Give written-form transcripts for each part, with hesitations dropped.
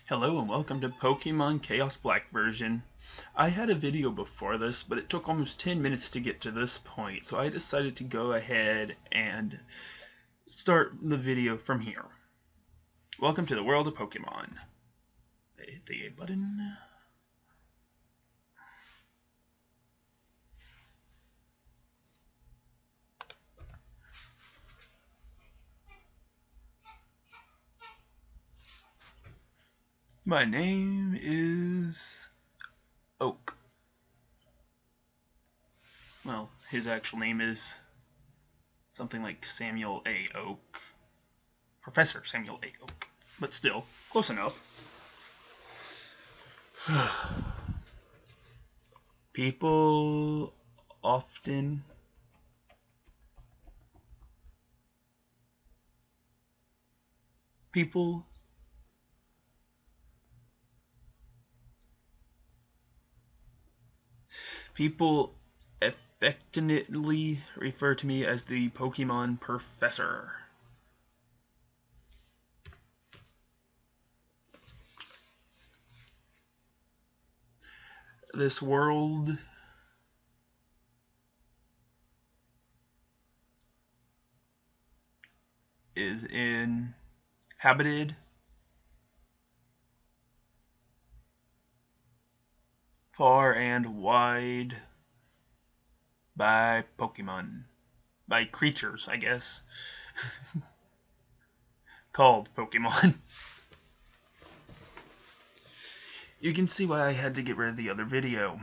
Hello and welcome to Pokemon Chaos Black version. I had a video before this, but it took almost 10 minutes to get to this point, so I decided to go ahead and start the video from here. Welcome to the world of Pokemon. Hit the A button. My name is Oak. Well, his actual name is something like Samuel A. Oak. Professor Samuel A. Oak. But still, close enough. People often people people affectionately refer to me as the Pokemon Professor. This world is inhabited far and wide by Pokemon. By creatures, I guess. Called Pokemon. You can see why I had to get rid of the other video.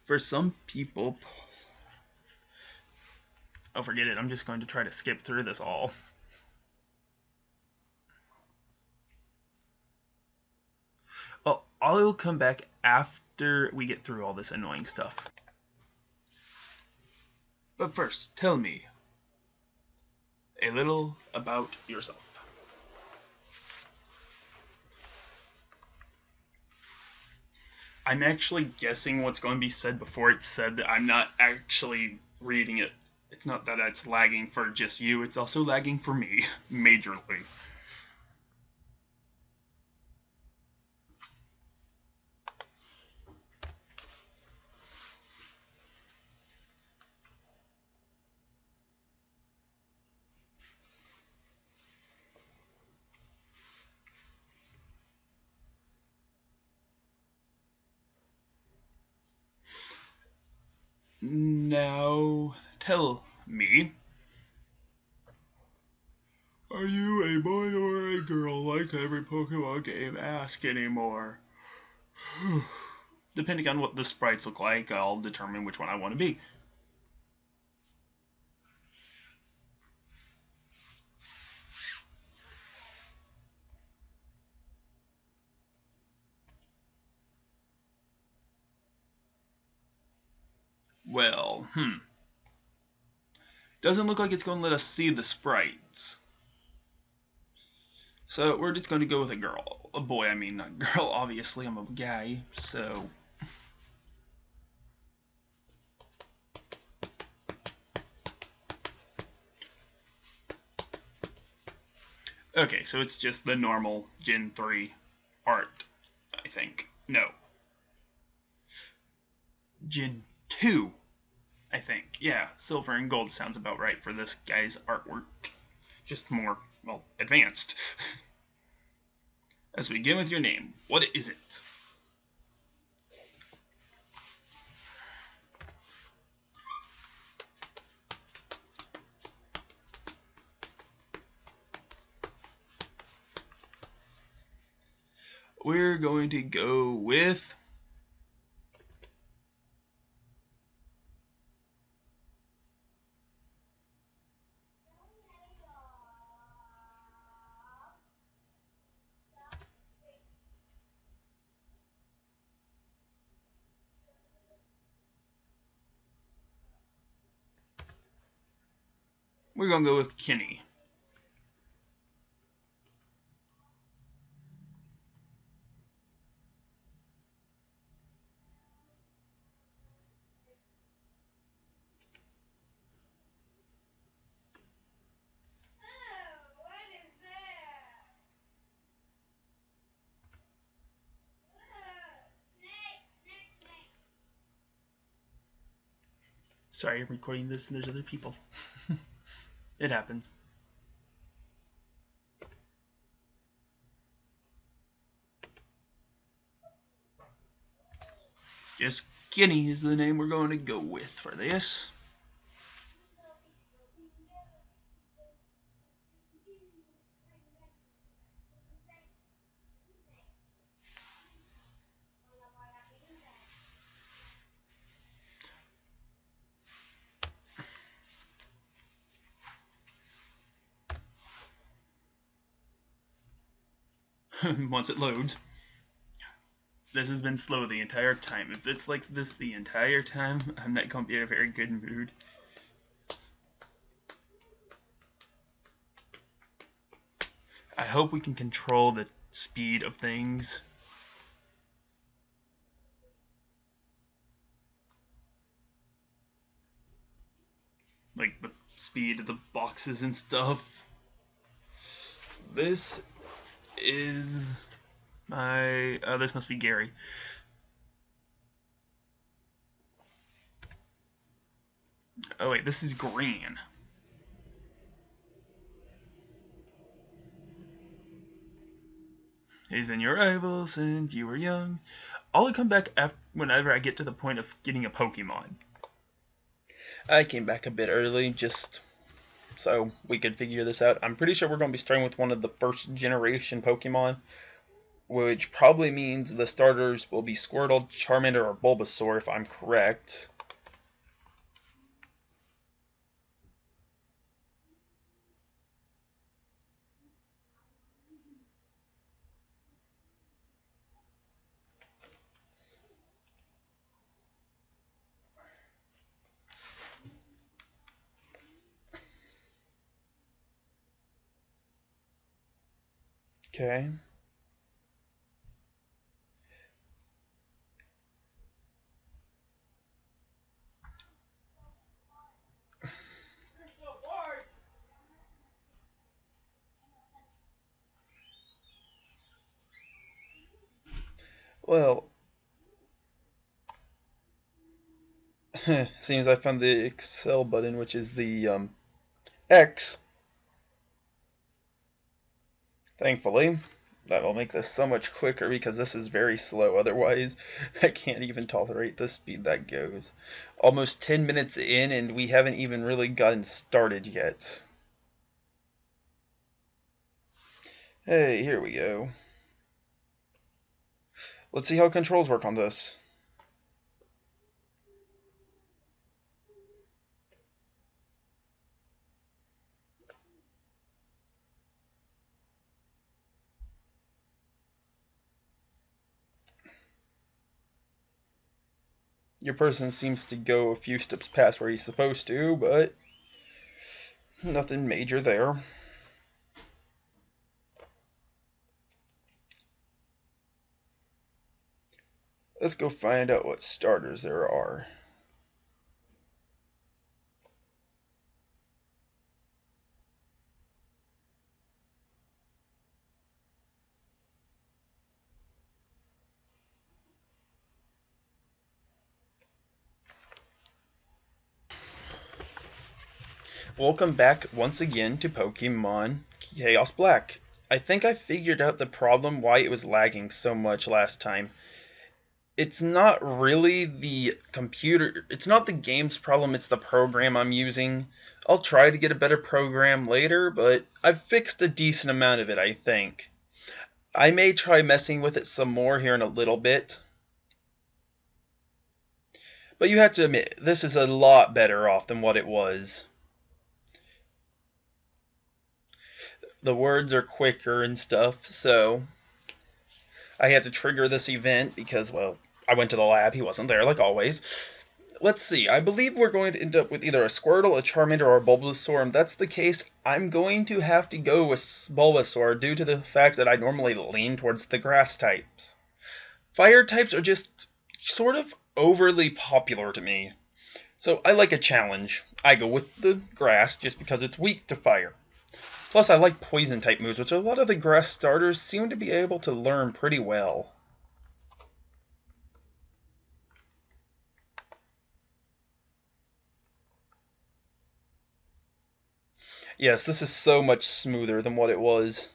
For some people, oh, forget it. I'm just going to try to skip through this all. Oh, I'll come back after we get through all this annoying stuff. But first, tell me a little about yourself. I'm actually guessing what's going to be said before it's said. That I'm not actually reading it. It's not that it's lagging for just you, it's also lagging for me, majorly. Now, tell me, are you a boy or a girl like every Pokemon game asks anymore? Depending on what the sprites look like, I'll determine which one I want to be. Well, doesn't look like it's going to let us see the sprites. So we're just going to go with a girl. A boy, I mean, not girl. Obviously, I'm a guy, so... Okay, so it's just the normal Gen 3 art, I think. No. Gen 2, I think. Yeah, silver and gold sounds about right for this guy's artwork. Just more, well, advanced. As we begin with your name, what is it? We're going to go with... We're going to go with Kenny. Sorry, I'm recording this and there's other people. It happens. Just Skinny is the name we're going to go with for this. Once it loads. This has been slow the entire time. If it's like this the entire time, I'm not going to be in a very good mood. I hope we can control the speed of things. Like the speed of the boxes and stuff. This is my... Oh, this must be Gary. Oh wait, this is Green. He's been your rival since you were young. I'll come back whenever I get to the point of getting a Pokemon. I came back a bit early just so we could figure this out. I'm pretty sure we're going to be starting with one of the first generation Pokemon, which probably means the starters will be Squirtle, Charmander, or Bulbasaur if I'm correct. Okay. Well, seems I found the Excel button, which is the X. Thankfully, that will make this so much quicker because this is very slow. Otherwise, I can't even tolerate the speed that goes. Almost 10 minutes in and we haven't even really gotten started yet. Hey, here we go. Let's see how controls work on this. Your person seems to go a few steps past where he's supposed to, but nothing major there. Let's go find out what starters there are. Welcome back once again to Pokemon Chaos Black. I think I figured out the problem why it was lagging so much last time. It's not really the computer, it's not the game's problem, it's the program I'm using. I'll try to get a better program later, but I've fixed a decent amount of it, I think. I may try messing with it some more here in a little bit. But you have to admit, this is a lot better off than what it was. The words are quicker and stuff, so I had to trigger this event because, well, I went to the lab, he wasn't there, like always. Let's see, I believe we're going to end up with either a Squirtle, a Charmander, or a Bulbasaur. If that's the case, I'm going to have to go with Bulbasaur due to the fact that I normally lean towards the grass types. Fire types are just sort of overly popular to me. So I like a challenge. I go with the grass just because it's weak to fire. Plus I like poison type moves, which a lot of the grass starters seem to be able to learn pretty well. Yes, this is so much smoother than what it was.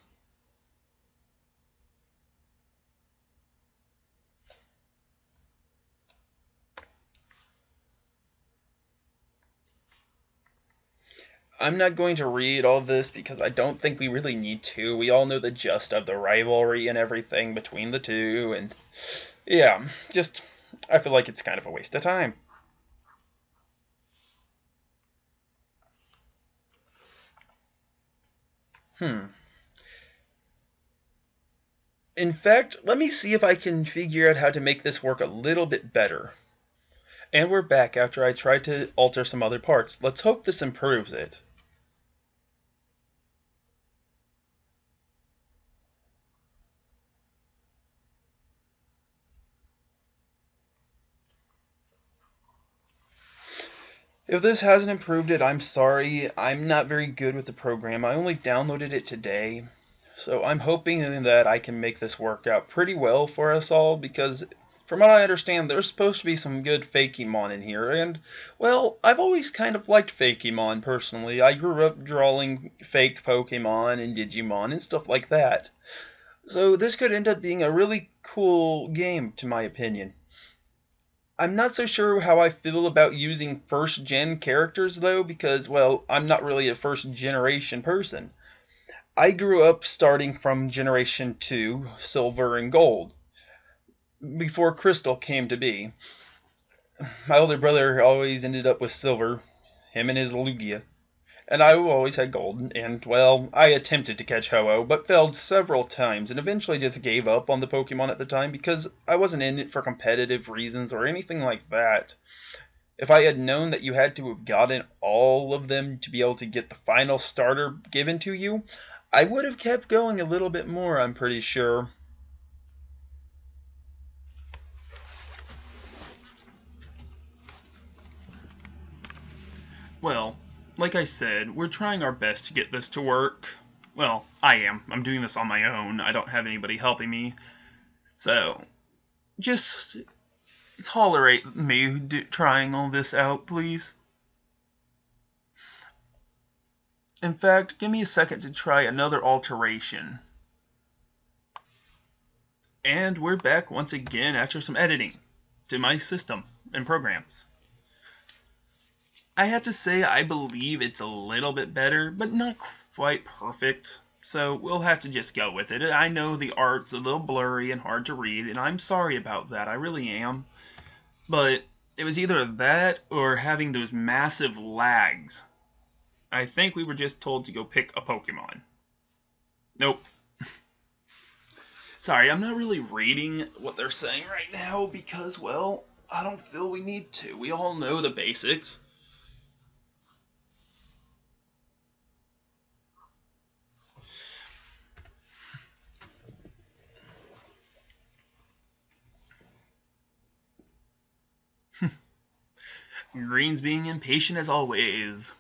I'm not going to read all this because I don't think we really need to. We all know the gist of the rivalry and everything between the two, and yeah, just I feel like it's kind of a waste of time. Hmm. In fact, let me see if I can figure out how to make this work a little bit better. And we're back after I tried to alter some other parts. Let's hope this improves it. If this hasn't improved it, I'm sorry. I'm not very good with the program. I only downloaded it today. So I'm hoping that I can make this work out pretty well for us all because from what I understand, there's supposed to be some good Fakemon in here, and, well, I've always kind of liked Fakemon personally. I grew up drawing fake Pokemon and Digimon and stuff like that. So this could end up being a really cool game, to my opinion. I'm not so sure how I feel about using first gen characters though, because, well, I'm not really a first generation person. I grew up starting from Generation 2, Silver and Gold, before Crystal came to be. My older brother always ended up with Silver, him and his Lugia, and I always had Gold, and, well, I attempted to catch Ho-Oh, but failed several times, and eventually just gave up on the Pokemon at the time because I wasn't in it for competitive reasons or anything like that. If I had known that you had to have gotten all of them to be able to get the final starter given to you, I would have kept going a little bit more, I'm pretty sure. Well, like I said, we're trying our best to get this to work. Well, I am. I'm doing this on my own. I don't have anybody helping me. So, just tolerate me trying all this out, please. In fact, give me a second to try another alteration. And we're back once again after some editing to my system and programs. I have to say I believe it's a little bit better, but not quite perfect. So we'll have to just go with it. I know the art's a little blurry and hard to read, and I'm sorry about that. I really am. But it was either that or having those massive lags. I think we were just told to go pick a Pokemon. Nope. Sorry, I'm not really reading what they're saying right now because, well, I don't feel we need to. We all know the basics. Green's being impatient as always.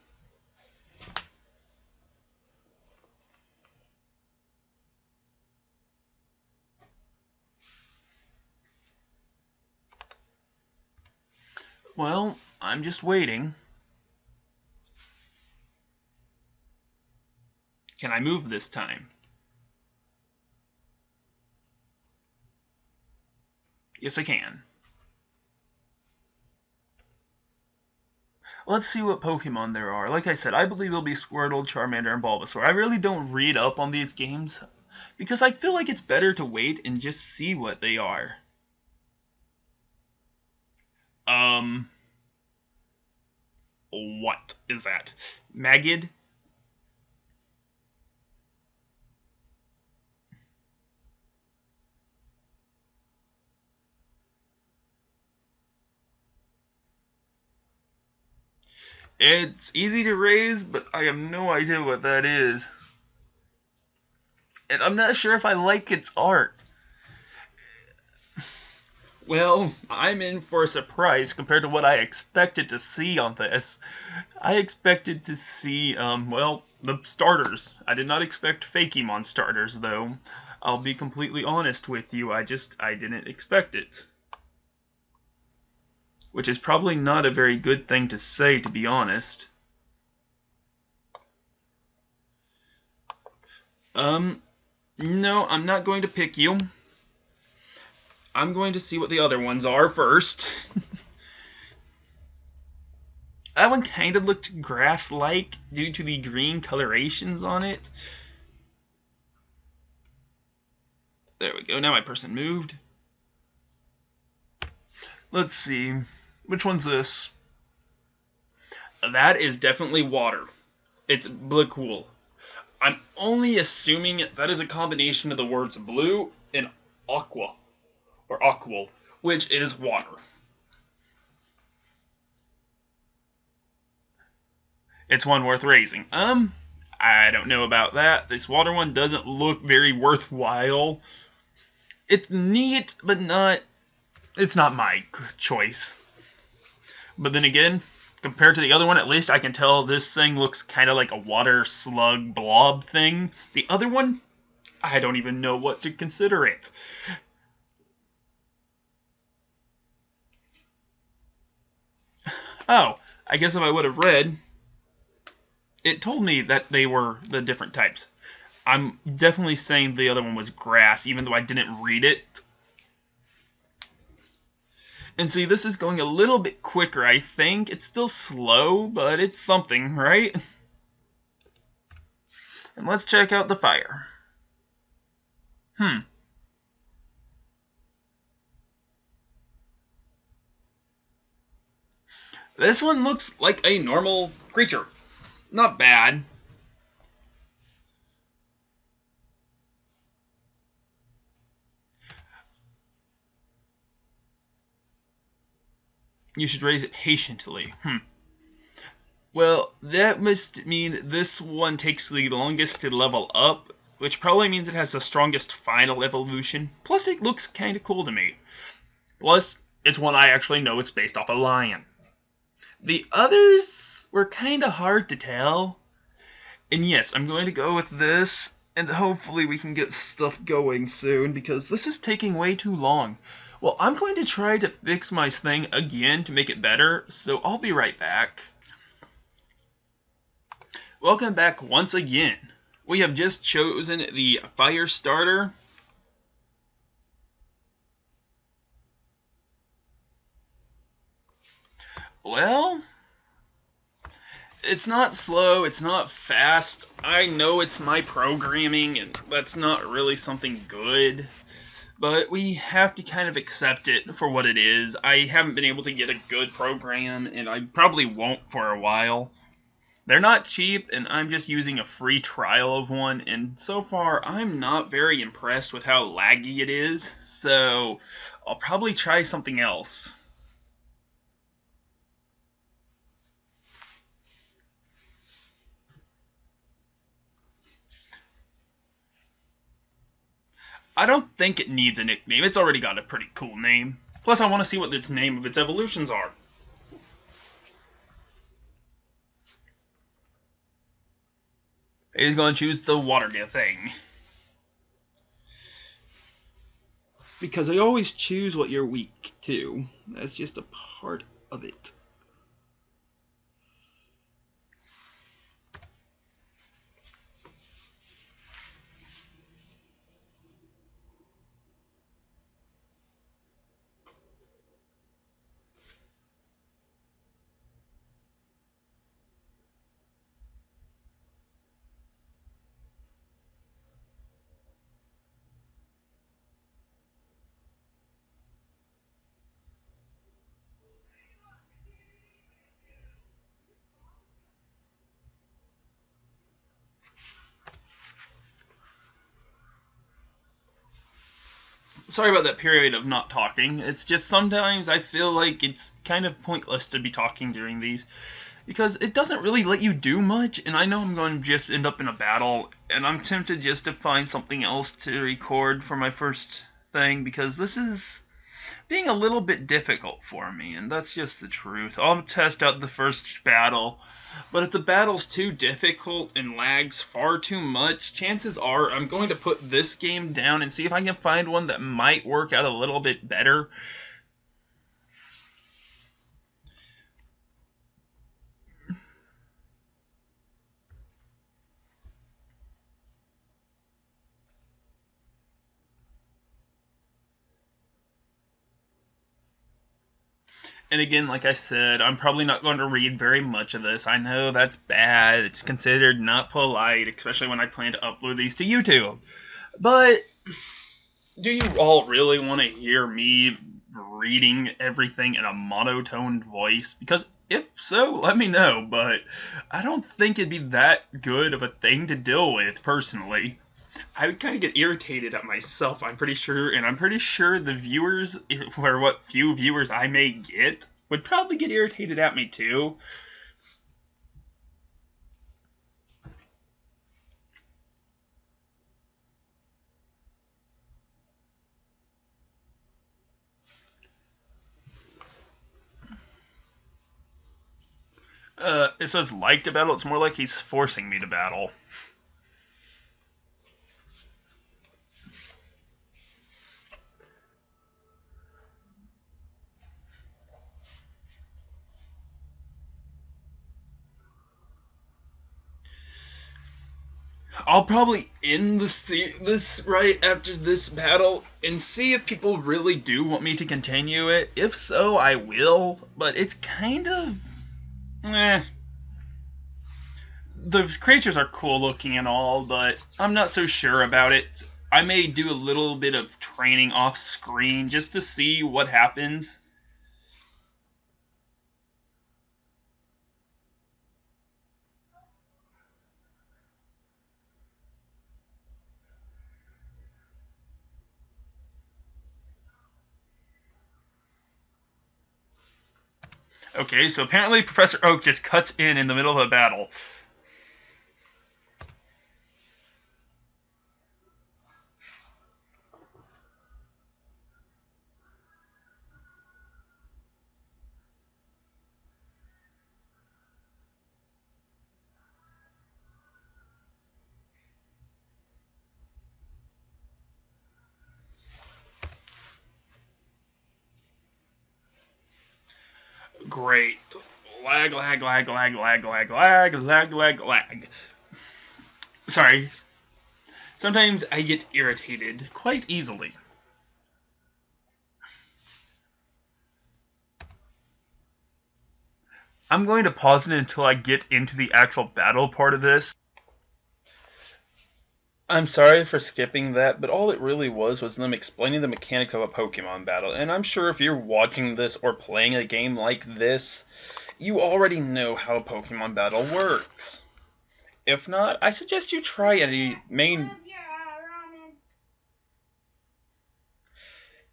Well, I'm just waiting. Can I move this time? Yes, I can. Let's see what Pokemon there are. Like I said, I believe it'll be Squirtle, Charmander, and Bulbasaur. I really don't read up on these games because I feel like it's better to wait and just see what they are. Um, what is that? Magid? It's easy to raise, but I have no idea what that is. And I'm not sure if I like its art. Well, I'm in for a surprise compared to what I expected to see on this. I expected to see, well, the starters. I did not expect Fakemon starters, though. I'll be completely honest with you, I didn't expect it. Which is probably not a very good thing to say, to be honest. Um, no, I'm not going to pick you. I'm going to see what the other ones are first. That one kind of looked grass-like due to the green colorations on it. There we go. Now my person moved. Let's see. Which one's this? That is definitely water. It's blue cool. I'm only assuming that is a combination of the words blue and aqua, or aqual, which is water. It's one worth raising. I don't know about that. This water one doesn't look very worthwhile. It's neat, but it's not my choice. But then again, compared to the other one, at least I can tell this thing looks kind of like a water slug blob thing. The other one, I don't even know what to consider it. Oh, I guess if I would have read, it told me that they were the different types. I'm definitely saying the other one was grass, even though I didn't read it. And see, this is going a little bit quicker, I think. It's still slow, but it's something, right? And let's check out the fire. This one looks like a normal creature. Not bad. You should raise it patiently. Well, that must mean this one takes the longest to level up, which probably means it has the strongest final evolution. Plus, it looks kind of cool to me. Plus, it's one I actually know it's based off a lion. The others were kind of hard to tell. And yes, I'm going to go with this, and hopefully we can get stuff going soon, because this is taking way too long. Well, I'm going to try to fix my thing again to make it better, so I'll be right back. Welcome back once again. We have just chosen the fire starter. Well, it's not slow, it's not fast. I know it's my programming, and that's not really something good. But we have to kind of accept it for what it is. I haven't been able to get a good program, and I probably won't for a while. They're not cheap, and I'm just using a free trial of one, and so far I'm not very impressed with how laggy it is, so I'll probably try something else. I don't think it needs a nickname. It's already got a pretty cool name. Plus, I want to see what its name of its evolutions are. He's going to choose the water thing. Because I always choose what you're weak to. That's just a part of it. Sorry about that period of not talking. It's just sometimes I feel like it's kind of pointless to be talking during these, because it doesn't really let you do much, and I know I'm going to just end up in a battle, and I'm tempted just to find something else to record for my first thing, because this is being a little bit difficult for me, and that's just the truth. I'll test out the first battle, but if the battle's too difficult and lags far too much, chances are I'm going to put this game down and see if I can find one that might work out a little bit better. And again, like I said, I'm probably not going to read very much of this. I know that's bad. It's considered not polite, especially when I plan to upload these to YouTube. But do you all really want to hear me reading everything in a monotoned voice? Because if so, let me know, but I don't think it'd be that good of a thing to deal with, personally. I would kind of get irritated at myself, I'm pretty sure, and I'm pretty sure the viewers, or what few viewers I may get, would probably get irritated at me too. It says like to battle, it's more like he's forcing me to battle. I'll probably end this right after this battle and see if people really do want me to continue it. If so, I will, but it's kind of... The creatures are cool looking and all, but I'm not so sure about it. I may do a little bit of training off screen just to see what happens. Okay, so apparently Professor Oak just cuts in the middle of a battle. Great. Lag, lag, lag, lag, lag, lag, lag, lag, lag, lag. Sorry. Sometimes I get irritated quite easily. I'm going to pause it until I get into the actual battle part of this. I'm sorry for skipping that, but all it really was them explaining the mechanics of a Pokemon battle. And I'm sure if you're watching this or playing a game like this, you already know how a Pokemon battle works. If not, I suggest you try a main...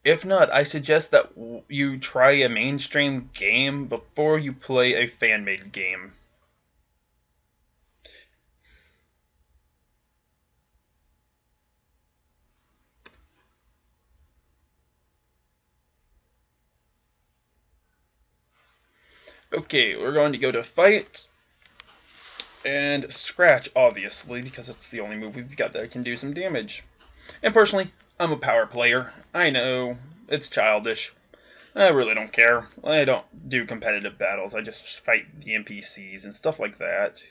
If not, I suggest that you try a mainstream game before you play a fan-made game. Okay, we're going to go to fight. And scratch, obviously, because it's the only move we've got that can do some damage. And personally, I'm a power player. I know, it's childish. I really don't care. I don't do competitive battles. I just fight the NPCs and stuff like that.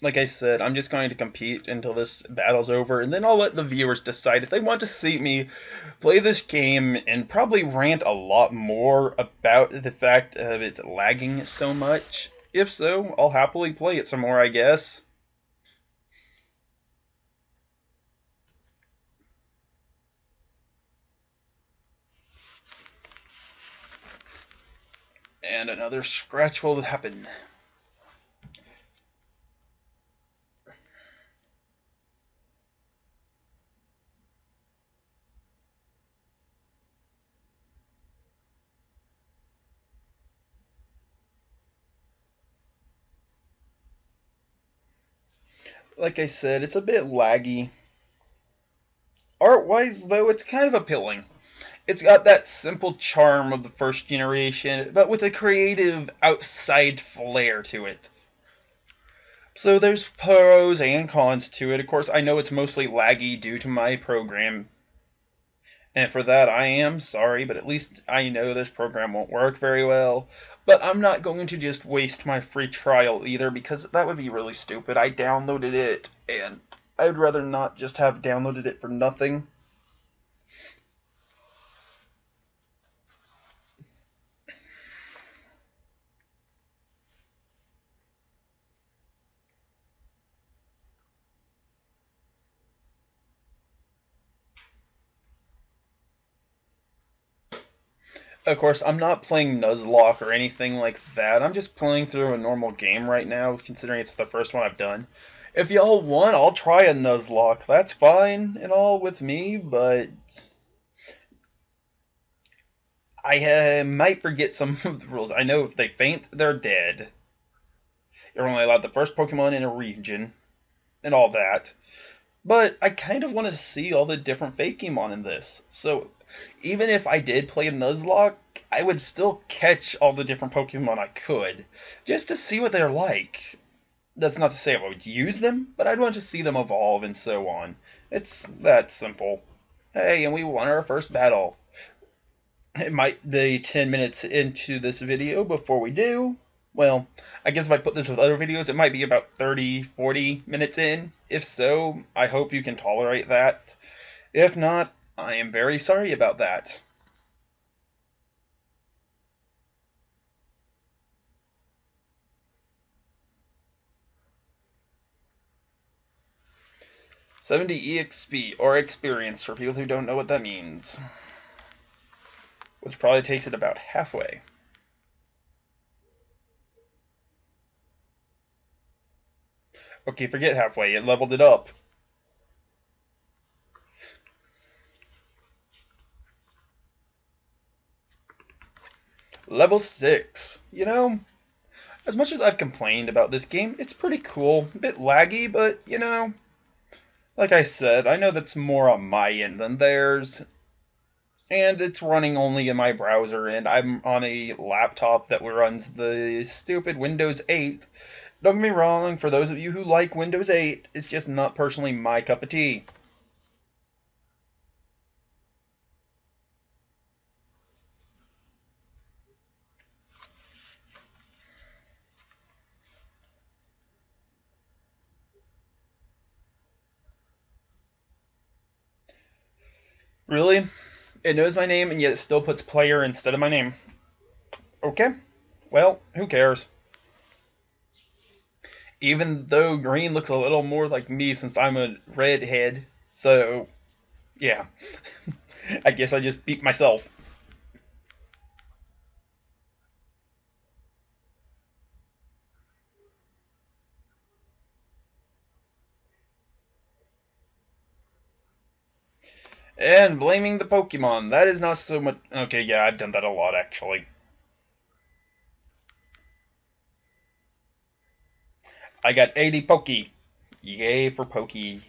Like I said, I'm just going to compete until this battle's over, and then I'll let the viewers decide if they want to see me play this game and probably rant a lot more about the fact of it lagging so much. If so, I'll happily play it some more, I guess. And another scratch will happen. Like I said, it's a bit laggy. Art-wise, though, it's kind of appealing. It's got that simple charm of the first generation, but with a creative outside flair to it. So there's pros and cons to it. Of course, I know it's mostly laggy due to my program. And for that, I am sorry, but at least I know this program won't work very well. But I'm not going to just waste my free trial either, because that would be really stupid. I downloaded it, and I'd rather not just have downloaded it for nothing. Of course, I'm not playing Nuzlocke or anything like that. I'm just playing through a normal game right now, considering it's the first one I've done. If y'all want, I'll try a Nuzlocke. That's fine and all with me, but I might forget some of the rules. I know if they faint, they're dead. You're only allowed the first Pokemon in a region, and all that. But I kind of want to see all the different Fakemon in this. So even if I did play a Nuzlocke, I would still catch all the different Pokemon I could, just to see what they're like. That's not to say I would use them, but I'd want to see them evolve and so on. It's that simple. Hey, and we won our first battle. It might be 10 minutes into this video before we do. Well, I guess if I put this with other videos, it might be about 30, 40 minutes in. If so, I hope you can tolerate that. If not, I am very sorry about that. $70 EXP, or experience, for people who don't know what that means. Which probably takes it about halfway. Okay, forget halfway, it leveled it up. Level 6. You know, as much as I've complained about this game, it's pretty cool. A bit laggy, but, you know, like I said, I know that's more on my end than theirs. And it's running only in my browser, and I'm on a laptop that runs the stupid Windows 8. Don't get me wrong, for those of you who like Windows 8, it's just not personally my cup of tea. Really? It knows my name, and yet it still puts player instead of my name. Okay. Well, who cares? Even though green looks a little more like me since I'm a redhead. So, yeah. I guess I just beat myself. And blaming the Pokemon. That is not so much. Okay, yeah, I've done that a lot actually. I got 80 Pokey. Yay for Pokey.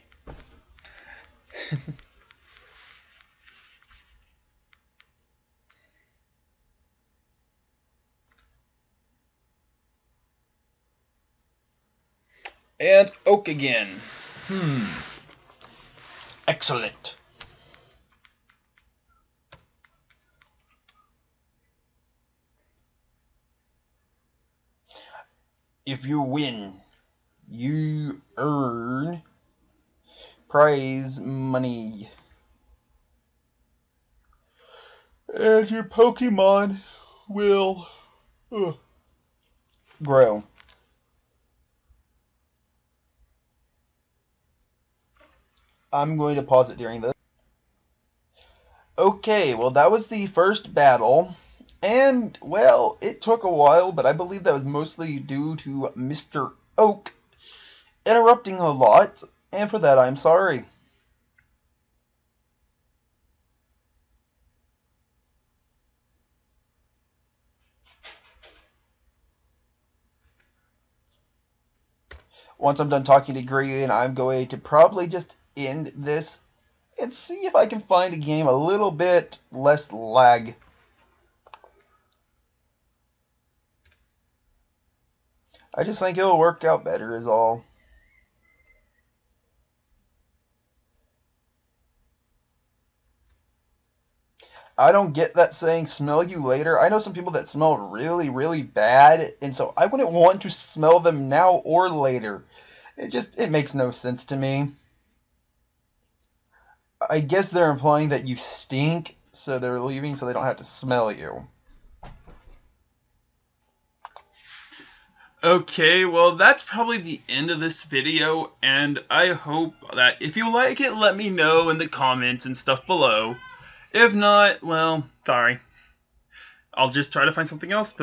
And Oak again. Excellent. If you win, you earn prize money. And your Pokemon will grow. I'm going to pause it during this. Okay, well, that was the first battle. And, well, it took a while, but I believe that was mostly due to Mr. Oak interrupting a lot, and for that I'm sorry. Once I'm done talking to Green, I'm going to probably just end this and see if I can find a game a little bit less lag. I just think it'll work out better is all. I don't get that saying smell you later. I know some people that smell really, really bad, and so I wouldn't want to smell them now or later. It makes no sense to me. I guess they're implying that you stink, so they're leaving so they don't have to smell you. Okay, well that's probably the end of this video, and I hope that if you like it, let me know in the comments and stuff below. If not, well, sorry. I'll just try to find something else then.